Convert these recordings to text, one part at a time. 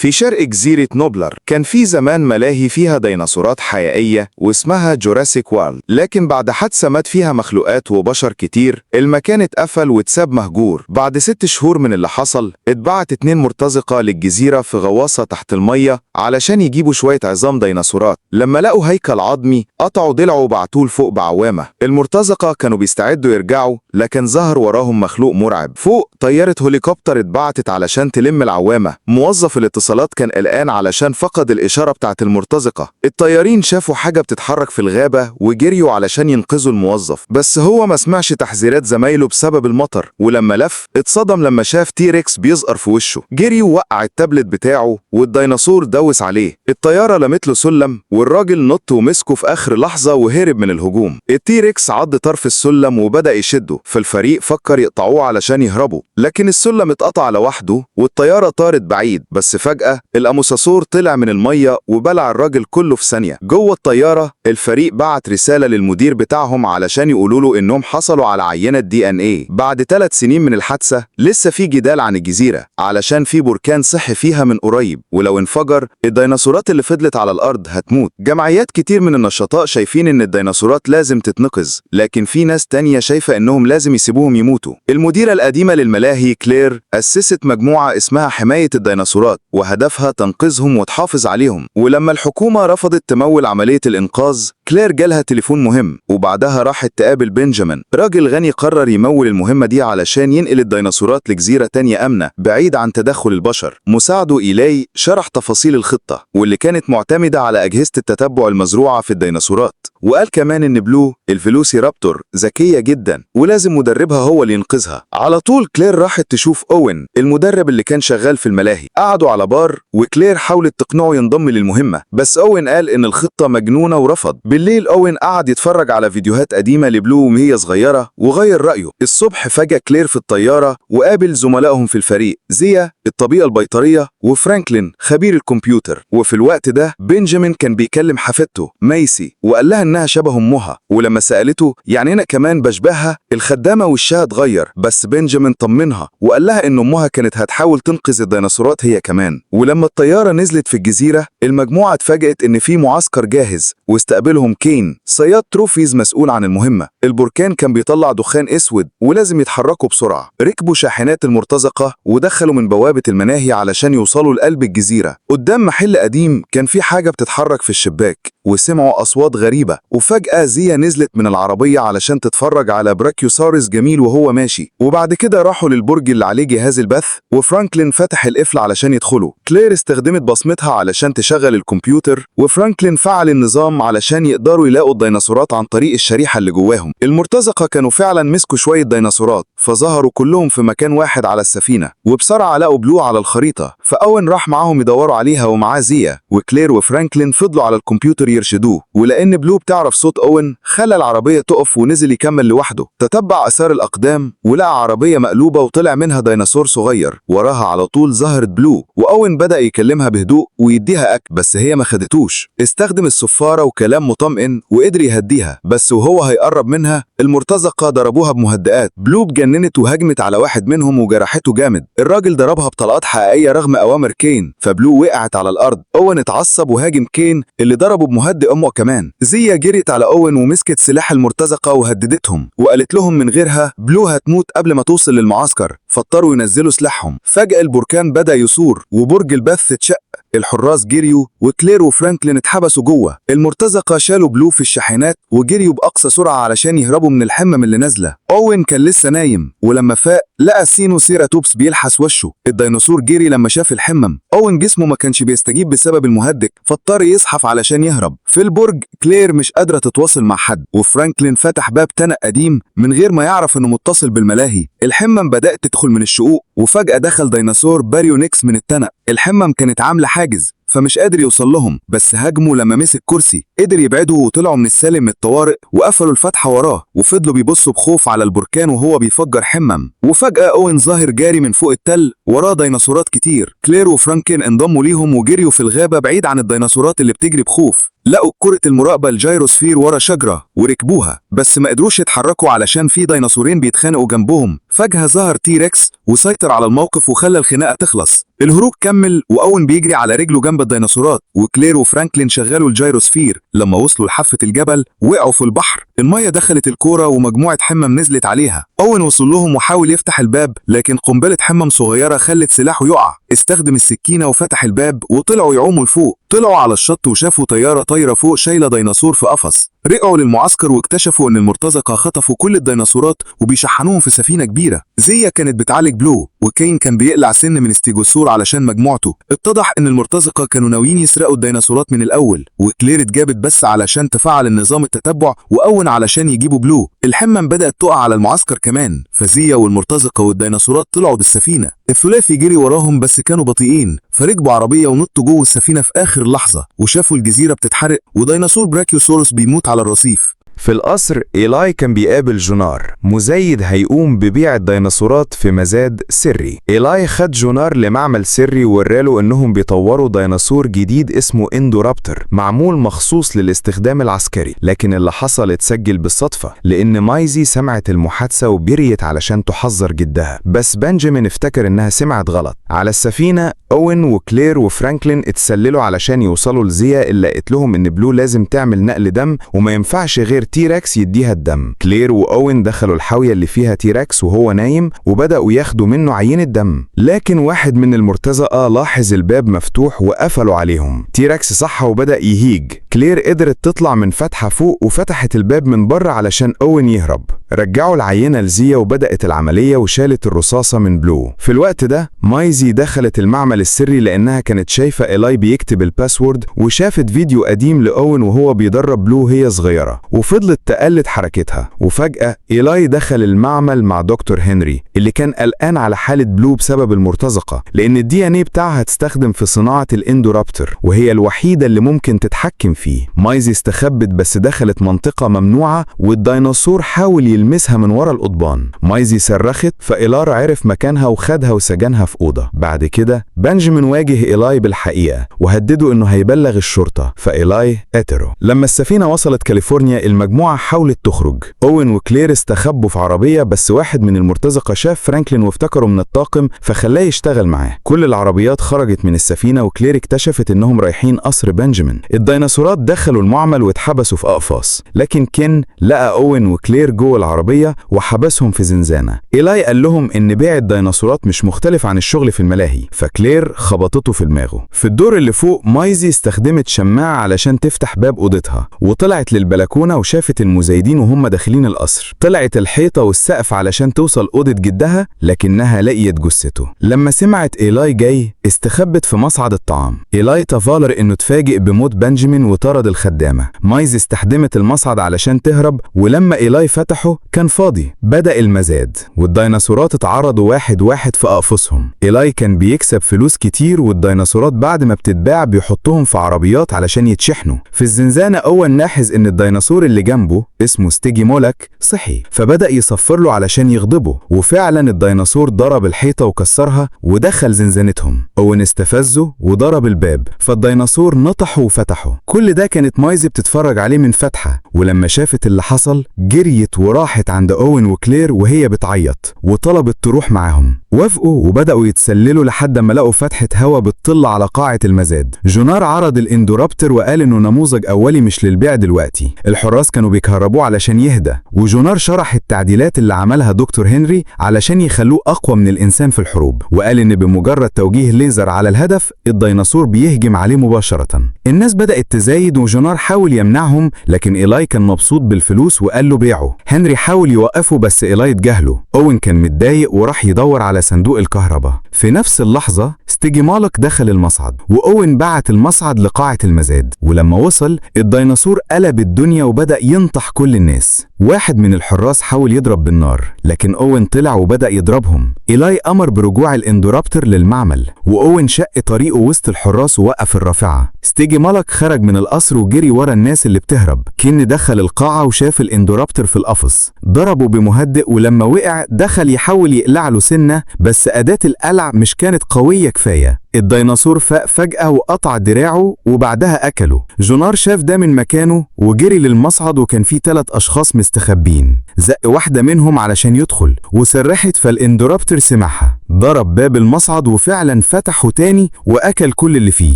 في شرق جزيرة نوبلر كان في زمان ملاهي فيها ديناصورات حقيقية واسمها جوراسيك وارلد، لكن بعد حادثة مات فيها مخلوقات وبشر كتير المكان اتقفل واتساب مهجور. بعد 6 شهور من اللي حصل اتبعت 2 مرتزقة للجزيرة في غواصة تحت المية علشان يجيبوا شوية عظام ديناصورات. لما لقوا هيكل عظمي قطعوا ضلعه وبعتوه لفوق بعوامة. المرتزقة كانوا بيستعدوا يرجعوا لكن ظهر وراهم مخلوق مرعب. فوق طيارة هليكوبتر اتبعتت علشان تلم العوامة. موظف الاتصالات كان قلقان علشان فقد الإشارة بتاعت المرتزقة. الطيارين شافوا حاجة بتتحرك في الغابة وجريوا علشان ينقذوا الموظف، بس هو ما سمعش تحذيرات زمايله بسبب المطر، ولما لف اتصدم لما شاف تيركس بيزقر في وشه. جري ووقع التابلت بتاعه والديناصور دوس عليه. الطيارة لمت له سلم والراجل نط ومسكه في آخر لحظة وهرب من الهجوم. التيركس عض طرف السلم وبدأ يشده، فالفريق فكر يقطعوه علشان يهربوا، لكن السلم اتقطع لوحده والطيارة طارت بعيد. بس فجأة الأموساسور طلع من المية وبلع الراجل كله في ثانية. جوه الطيارة الفريق بعت رسالة للمدير بتاعهم علشان يقولوا له إنهم حصلوا على عينة DNA. بعد 3 سنين من الحادثة لسه في جدال عن الجزيرة علشان في بركان صحي فيها من قريب، ولو انفجر الديناصورات اللي فضلت على الأرض هتموت. جمعيات كتير من النشطاء شايفين إن الديناصورات لازم تتنقذ، لكن في ناس تانية شايفة إنهم لازم يسيبوهم يموتوا. المديرة القديمة للملاهي كلير أسست مجموعة اسمها حماية الديناصورات وهدفها تنقذهم وتحافظ عليهم. ولما الحكومة رفضت تمول عملية الإنقاذ كلير جالها تليفون مهم، وبعدها راحت تقابل بنجامين، راجل غني قرر يمول المهمة دي علشان ينقل الديناصورات لجزيرة تانية آمنة بعيد عن تدخل البشر. مساعده إيلاي شرح تفاصيل الخطة واللي كانت معتمدة على أجهزة التتبع المزروعة في الديناصورات، وقال كمان إن بلو الفيلوسيرابتور ذكية جدا ولازم مدربها هو اللي ينقذها. على طول كلير راحت تشوف أوين المدرب اللي كان شغال في الملاهي. قعدوا على بار وكلير حاولت تقنعه ينضم للمهمة، بس أوين قال إن الخطة مجنونة ورفض. بالليل أوين قعد يتفرج على فيديوهات قديمة لبلو وهي صغيرة وغير رأيه. الصبح فجأة كلير في الطيارة وقابل زملائهم في الفريق، زيا الطبيعة البيطرية وفرانكلين خبير الكمبيوتر. وفي الوقت ده بنجامين كان بيكلم حفيدته مايسي وقال لها إنها شبه أمها، ولما سألته يعني أنا كمان بشبهها الخدامة وشها اتغير، بس بنجامين طمنها وقال لها إن أمها كانت هتحاول تنقذ الديناصورات هي كمان. ولما الطيارة نزلت في الجزيرة المجموعة اتفاجأت إن في معسكر جاهز واستقبلهم كين صياد تروفيز مسؤول عن المهمة. البركان كان بيطلع دخان اسود ولازم يتحركوا بسرعة. ركبوا شاحنات المرتزقة ودخلوا من بوابة المناهي علشان يوصلوا لقلب الجزيرة. قدام محل قديم كان في حاجة بتتحرك في الشباك وسمعوا أصوات غريبة، وفجأة زيا نزلت من العربية علشان تتفرج على براكيوسارس جميل وهو ماشي. وبعد كده راحوا للبرج اللي عليه جهاز البث وفرانكلين فتح القفل علشان يدخلوا. كلير استخدمت بصمتها علشان تشغل الكمبيوتر وفرانكلين فعل النظام علشان يقدروا يلاقوا الديناصورات عن طريق الشريحة اللي جواهم. المرتزقة كانوا فعلا مسكوا شوية ديناصورات فظهروا كلهم في مكان واحد على السفينة، وبسرعة لقوا بلو على الخريطة، فأوين راح معاهم يدوروا عليها ومعاه زيا، وكلير وفرانكلين فضلوا على الكمبيوتر يرشدوه. ولأن بلو بتعرف صوت أوين خلى العربية تقف ونزل يكمل لوحده. تتبع أثار الأقدام ولقى عربية مقلوبة وطلع منها ديناصور صغير. وراها على طول ظهرت بلو وأوين بدأ يكلمها بهدوء ويديها أكل، بس هي ما خدتوش. استخدم الصفارة وكلام مطمئن وقدر يهديها، بس وهو هيقرب منها المرتزقة ضربوها بمهدئات. بلو اتجننت وهجمت على واحد منهم وجرحته جامد. الراجل ضربها بطلقات حقيقية رغم أوامر كين، فبلو وقعت على الأرض. أوين اتعصب وهاجم كين اللي ضربه بمهدئ أمه كمان. زيا جريت على أوين ومسكت سلاح المرتزقة وهددتهم وقالت لهم من غيرها بلو هتموت قبل ما توصل للمعسكر، فاضطروا ينزلوا سلاحهم. فجأة البركان بدأ يثور وبرج البث اتشق. الحراس جريوا وكلير وفرانكلين اتحبسوا جوه. المرتزقة شالوا بلو في الشاحنات وجريوا بأقصى سرعة علشان يهربوا من الحمم اللي نازلة. أوين كان لسه نايم ولما فاق لقى سينوسيراتوبس بيلحس وشه. الديناصور جري لما شاف الحمم. أوين جسمه ما كانش بيستجيب بسبب المهدئ فاضطر يزحف علشان يهرب. في البرج كلير مش قادرة تتواصل مع حد، وفرانكلين فتح باب تنق قديم من غير ما يعرف انه متصل بالملاهي. الحمم بدأت تدخل من الشقوق وفجأة دخل ديناصور باريونيكس من التنق. الحمم كانت عاملة حاجز فمش قادر يوصل لهم، بس هاجموا لما مسك كرسي قدر يبعده وطلعوا من السلم الطوارئ وقفلوا الفتحة وراه وفضلوا بيبصوا بخوف على البركان وهو بيفجر حمم. وفجأة أوين ظاهر جاري من فوق التل وراه ديناصورات كتير. كلير وفرانكين انضموا ليهم وجريوا في الغابة بعيد عن الديناصورات اللي بتجري بخوف. لقوا كرة المراقبة الجيروسفير ورا شجرة وركبوها، بس ما قدروش يتحركوا علشان في ديناصورين بيتخانقوا جنبهم. فجأة ظهر تيركس وسيطر على الموقف وخلى الخناقة تخلص. الهروب كمل وأوين بيجري على رجله جنب الديناصورات، وكلير وفرانكلين شغلوا الجيروسفير. لما وصلوا لحافة الجبل وقعوا في البحر، المية دخلت الكورة ومجموعة حمم نزلت عليها. أوين وصل لهم وحاول يفتح الباب، لكن قنبلة حمم صغيرة خلت سلاحه يقع. استخدم السكينة وفتح الباب وطلعوا يعوموا لفوق. طلعوا على الشط وشافوا طيارة طايرة فوق شايلة ديناصور في قفص. رجعوا للمعسكر واكتشفوا ان المرتزقة خطفوا كل الديناصورات وبيشحنوهم في سفينة كبيرة. زيا كانت بتعالج بلو، وكين كان بيقلع سن من ستيجوسور علشان مجموعته. اتضح ان المرتزقة كانوا ناويين يسرقوا الديناصورات من الاول، وكلير اتجابت بس علشان تفعل النظام التتبع، واون علشان يجيبوا بلو. الحمم بدأت تقع على المعسكر كمان، فزيا والمرتزقة والديناصورات طلعوا بالسفينة. الثلاثي جري وراهم بس كانوا بطيئين، فركبوا عربية ونطوا جوه السفينة في آخر لحظة، وشافوا الجزيرة بتتحرق وديناصور براكيوسورس بيموت على الرصيف. في القصر إيلاي كان بيقابل جونار، مزيد هيقوم ببيع الديناصورات في مزاد سري. إيلاي خد جونار لمعمل سري ووراله انهم بيطوروا ديناصور جديد اسمه اندورابتر، معمول مخصوص للاستخدام العسكري. لكن اللي حصل اتسجل بالصدفة، لان مايزي سمعت المحادثة وبريت علشان تحذر جدها، بس بنجامين افتكر انها سمعت غلط. على السفينة اوين وكلير وفرانكلين اتسللوا علشان يوصلوا لزيا، اللي قالت لهم ان بلو لازم تعمل نقل دم وما ينفعش غير تيراكس يديها الدم. كلير واوين دخلوا الحاوية اللي فيها تيراكس وهو نايم، وبدأوا ياخدوا منه عينة دم. لكن واحد من المرتزقة لاحظ الباب مفتوح وقفلوا عليهم. تيراكس صحى وبدأ يهيج. كلير قدرت تطلع من فتحة فوق وفتحت الباب من بره علشان اوين يهرب. رجعوا العينة لزيا وبدأت العملية وشالت الرصاصة من بلو. في الوقت ده مايزي دخلت المعمل السري لأنها كانت شايفة إيلاي بيكتب الباسورد، وشافت فيديو قديم لأوين وهو بيدرب بلو هي صغيرة، وفضلت تقلد حركتها. وفجأة إيلاي دخل المعمل مع دكتور هنري اللي كان قلقان على حالة بلو بسبب المرتزقة، لأن الدي ان ايه بتاعها هتستخدم في صناعة الاندورابتر، وهي الوحيدة اللي ممكن تتحكم فيه. مايزي استخبت بس دخلت منطقة ممنوعة، والديناصور حاول يلمسها من ورا القضبان. مايزي صرخت، فإيلار عرف مكانها وخدها وسجنها في أوضة. بعد كده بنجامين واجه إيلاي بالحقيقة وهدده إنه هيبلغ الشرطة، فإيلاي قتله. لما السفينة وصلت كاليفورنيا المجموعة حاولت تخرج. أوين وكلير استخبوا في عربية، بس واحد من المرتزقة شاف فرانكلين وافتكره من الطاقم فخلاه يشتغل معاه. كل العربيات خرجت من السفينة، وكلير اكتشفت إنهم رايحين قصر بنجامين. الديناصورات دخلوا المعمل واتحبسوا في أقفاص، لكن كين لقى أوين وكلير جوه العربية وحبسهم في زنزانة. إيلاي قال لهم إن بيع الديناصورات مش مختلف عن الشغل في الملاهي، فكلير خبطته في دماغه. في الدور اللي فوق مايزي استخدمت شماعة علشان تفتح باب أوضتها، وطلعت للبلكونة وشافت المزايدين وهم داخلين القصر. طلعت الحيطة والسقف علشان توصل أوضة جدها، لكنها لقيت جثته. لما سمعت إيلاي جاي استخبت في مصعد الطعام. إيلاي تفالر إنه تفاجئ بموت بنجامين وطرد الخدامة. مايزي استخدمت المصعد علشان تهرب، ولما إيلاي فتحه كان فاضي. بدأ المزاد والديناصورات اتعرضوا واحد واحد في أقفصهم. إيلاي كان بيكسب فلوس كتير، والديناصورات بعد ما بتتباع بيحطهم في عربيات علشان يتشحنوا. في الزنزانة أول لاحظ إن الديناصور اللي جنبه اسمه ستيجي مولك صحي، فبدأ يصفر له علشان يغضبه، وفعلا الديناصور ضرب الحيطة وكسرها ودخل زنزانتهم. أوين استفزه وضرب الباب، فالديناصور نطحه وفتحه. كل ده كانت مايزي بتتفرج عليه من فتحة، ولما شافت اللي حصل جريت وراحت عند أوين وكلير وهي بتعيط، وطلبت تروح معاهم. وافقوا وبدأوا يتسللوا لحد ما لقوا فتحة هوا بتطل على قاعة المزاد. جونار عرض الاندورابتر وقال انه نموذج اولي مش للبيع دلوقتي. الحراس كانوا بيكهربوه علشان يهدى، وجونار شرح التعديلات اللي عملها دكتور هنري علشان يخلوه اقوى من الانسان في الحروب، وقال ان بمجرد توجيه ليزر على الهدف الديناصور بيهجم عليه مباشرة. الناس بدأت تزايد وجونار حاول يمنعهم، لكن إيلاي كان مبسوط بالفلوس وقال له بيعه. هنري حاول يوقفه بس إيلاي اتجاهله. أوين كان متضايق وراح يدور على صندوق الكهرباء. في نفس اللحظة ستيجي مالك دخل المصعد، وأوين بعت المصعد لقاعة المزاد، ولما وصل الديناصور قلب الدنيا وبدأ ينطح كل الناس. واحد من الحراس حاول يضرب بالنار، لكن أوين طلع وبدأ يضربهم. إيلاي أمر برجوع الاندورابتر للمعمل، وأوين شق طريقه وسط الحراس ووقف الرافعة. ستيجي مالك خرج من القصر وجري ورا الناس اللي بتهرب. كين دخل القاعة وشاف الاندورابتر في القفص، ضربه بمهدئ، ولما وقع دخل يحاول يقلع له سنة، بس أداة القلع مش كانت قوية كفاية. الديناصور فاق فجأة وقطع دراعه وبعدها أكله. جونار شاف ده من مكانه وجري للمصعد، وكان فيه 3 أشخاص مستخبين. زق واحدة منهم علشان يدخل وسرحت، فالاندورابتر سمعها، ضرب باب المصعد وفعلا فتحه تاني وأكل كل اللي فيه.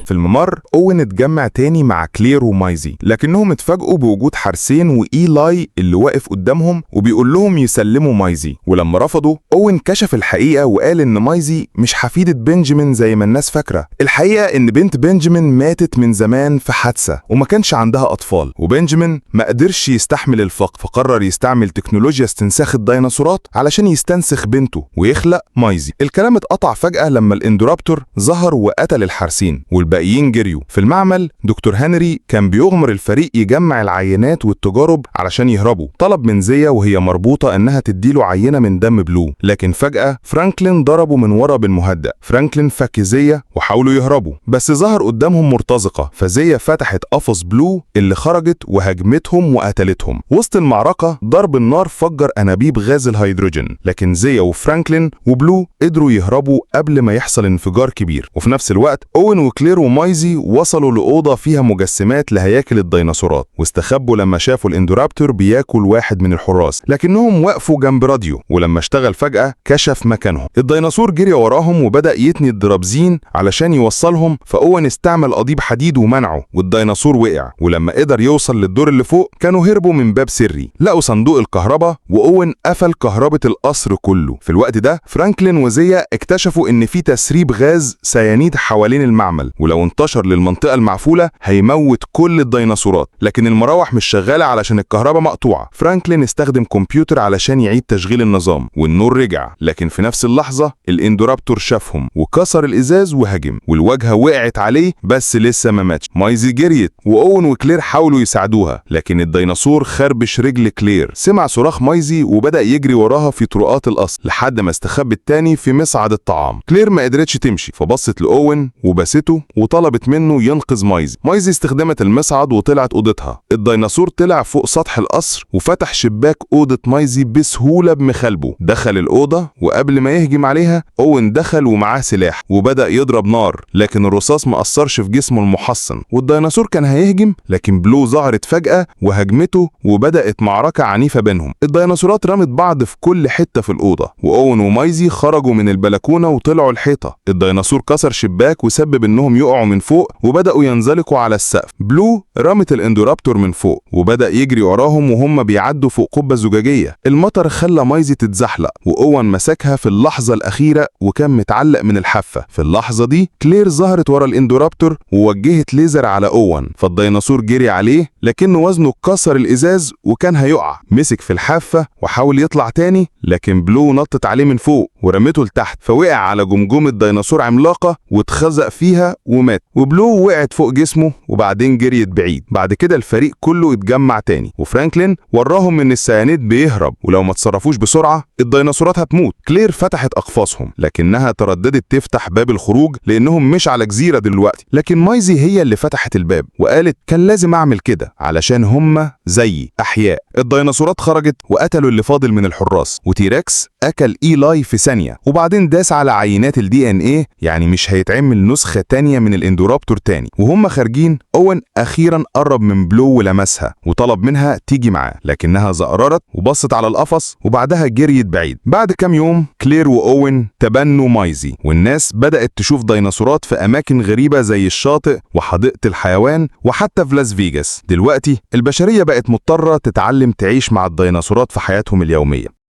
في الممر اوين اتجمع تاني مع كلير ومايزي، لكنهم اتفاجئوا بوجود حارسين وإيلاي اللي واقف قدامهم وبيقول لهم يسلموا مايزي. ولما رفضوا، اوين كشف الحقيقة وقال ان مايزي مش حفيدة بنجامين زي ما الناس فاكرة. الحقيقة ان بنت بنجامين ماتت من زمان في حادثة وما كانش عندها أطفال، وبنجامين ما قدرش يستحمل الفقر، فقرر يستعمل تكنولوجيا استنساخ الديناصورات علشان يستنسخ بنته ويخلق مايزي. الكلام اتقطع فجأة لما الاندورابتور ظهر وقتل الحارسين والباقيين جريوا. في المعمل دكتور هنري كان بيغمر الفريق يجمع العينات والتجارب علشان يهربوا. طلب من زيا وهي مربوطة انها تديله عينة من دم بلو، لكن فجأة فرانكلين ضربه من ورا بالمهدأ. فرانكلين فك زيا وحاولوا يهربوا، بس ظهر قدامهم مرتزقة، فزيا فتحت قفص بلو اللي خرجت وهجمتهم وقتلتهم. وسط المعركة ضرب النار فجر أنابيب غاز الهيدروجين، لكن زيا وفرانكلين وبلو قدروا يهربوا قبل ما يحصل انفجار كبير. وفي نفس الوقت اوين وكلير ومايزي وصلوا لأوضة فيها مجسمات لهياكل الديناصورات، واستخبوا لما شافوا الاندورابتور بياكل واحد من الحراس، لكنهم وقفوا جنب راديو، ولما اشتغل فجأة كشف مكانهم. الديناصور جري وراهم وبدأ يتني الدرابزين علشان يوصلهم، فاوين استعمل قضيب حديد ومنعه، والديناصور وقع. ولما قدر يوصل للدور اللي فوق كانوا هربوا من باب سري، لقوا صندوق الكهرباء واوين قفل كهرباء القصر كله. في الوقت ده فرانكلين وزيا اكتشفوا ان في تسريب غاز سيانيد حوالين المعمل، ولو انتشر للمنطقة المعفولة هيموت كل الديناصورات، لكن المراوح مش شغالة علشان الكهرباء مقطوعة. فرانكلين استخدم كمبيوتر علشان يعيد تشغيل النظام والنور رجع، لكن في نفس اللحظة الاندورابتور شافهم وكسر الازاز وهجم، والواجهة وقعت عليه بس لسه ما ماتش. مايزي جريت واوين وكلير حاولوا يساعدوها، لكن الديناصور خربش رجل كلير. سمع صراخ مايزي وبدأ يجري وراها في طرقات القصر لحد ما استخبت تاني في مصعد الطعام. كلير ما قدرتش تمشي، فبصت لأوين وبسته وطلبت منه ينقذ مايزي. مايزي استخدمت المصعد وطلعت أوضتها. الديناصور طلع فوق سطح القصر وفتح شباك أوضة مايزي بسهولة بمخالبه. دخل الأوضة وقبل ما يهجم عليها أوين دخل ومعاه سلاح وبدأ يضرب نار، لكن الرصاص ما أثرش في جسمه المحصن. والديناصور كان هيهجم، لكن بلو ظهرت فجأة وهجمته وبدأت معركة عنيفة بينهم. الديناصورات رمت بعض في كل حتة في الأوضة، وأوين ومايزي خرجوا من البلكونة وطلعوا الحيطة. الديناصور كسر شباك وسبب انهم يقعوا من فوق وبدأوا ينزلقوا على السقف. بلو رمت الاندورابتور من فوق وبدأ يجري وراهم وهم بيعدوا فوق قبة زجاجية. المطر خلى مايزي تتزحلق وأوين مسكها في اللحظة الأخيرة وكان متعلق من الحافة. في اللحظة دي كلير ظهرت ورا الاندورابتور ووجهت ليزر على أوين، فالديناصور جري عليه لكنه وزنه كسر الإزاز وكان هيقع. مسك في الحافة وحاول يطلع تاني، لكن بلو نطت عليه من فوق ورمته لتحت، فوقع على جمجمة ديناصور عملاقة واتخزق فيها ومات. وبلو وقعت فوق جسمه وبعدين جريت بعيد. بعد كده الفريق كله اتجمع تاني، وفرانكلين وراهم ان السيانيد بيهرب ولو ما تصرفوش بسرعة الديناصورات هتموت. كلير فتحت أقفاصهم لكنها ترددت تفتح باب الخروج لأنهم مش على جزيرة دلوقتي، لكن مايزي هي اللي فتحت الباب وقالت كان لازم أعمل كده علشان هم زيي أحياء. الديناصورات خرجت وقتلوا اللي فاضل من الحراس، وتيركس أكل إيلاي في ثانية وبعدين داس على عينات الدي ان ايه، يعني مش هيتعمل نسخة تانية من الاندورابتور تاني. وهم خارجين أوين أخيرا قرب من بلو ولمسها وطلب منها تيجي معاه، لكنها زقررت وبصت على القفص وبعدها جريت بعيد. بعد كام يوم كلير وأوين تبنوا مايزي، والناس بدأت تشوف ديناصورات في أماكن غريبة زي الشاطئ وحديقة الحيوان وحتى في لاس فيجاس. دلوقتي البشرية بقت مضطرة تتعلم تعيش مع الديناصورات في حياتهم اليومية.